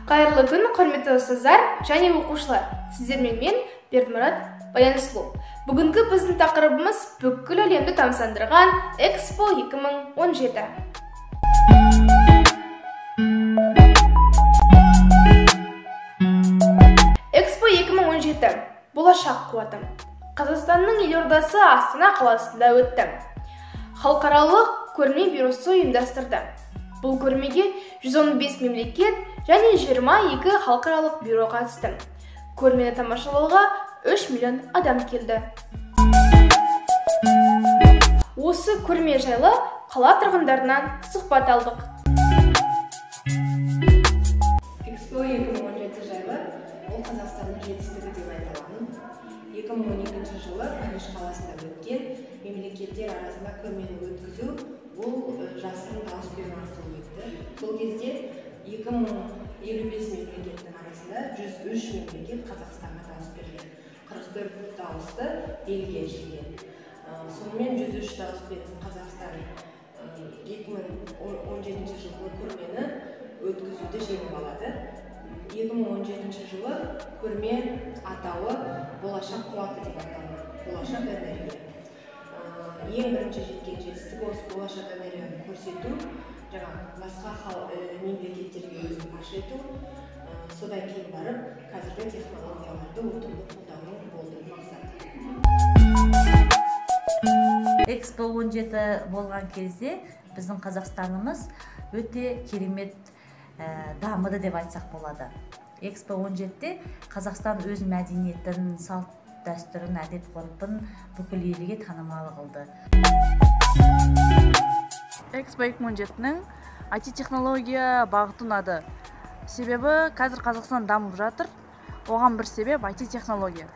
Қайырлы күн, құрметті ұстаздар және оқушылар. Сіздермен мен Бердімұрат Баянсұлу. Бүгінгі біздің тақырыбымыз бүкіл әлемді тамсандырған Экспо 2017. Экспо 2017 болашақ қуатым. Қазақстанның елордасы Астана қаласында өтті. Халықаралық көрме бюросы ұйымдастырды. Бұл көрмеге 115 мемлекет және 22 халықаралық бюро қатысты. Көрмені тамашалауға 3 миллион адам келді. Осы көрме жайлы қала тұрғындарынан сұхбат алдық. Экспо 2017 жайлы ол Қазақстанның жетістігі деп айтылатын. 2012 жылы Париж қаласында өткен мемлекеттер арасында көрмені өткізу бұл жасырын дауыс беру арқылы өтті. Бұл кезде 2055 мемлекеттің арасында 103 мемлекет Қазақстанға дауыс берген. 44 дауысты Бельгия жеңген. Сонымен 103 дауыс берген Қазақстан 2017 жылғы көрмені өткізуді жеңіп алады. 2017 жылы көрме атауы болашақ қуаты деп аталды. Болашақ энергия. Ең бірінші жеткен жетістігі осы болашақ энергияны көрсету, басқа мемлекеттерге өзін паш ету, содан кейін барып қазіргі технологияларды ұтымды қолдану болды мақсат. Экспо 17 болған кезде біздің Қазақстанымыз өте керемет дамыды деп айтсақ болады. Экспо 17-те Қазақстан өз мәдениетін, салт дәстүрін, әдет ғұрпын бүкіл елге танымал қылды. Экспо 2017-нің IT-технология бағыты ұнады. Себебі қазір Қазақстан дамып жатыр. Оған бір себеп IT-технология.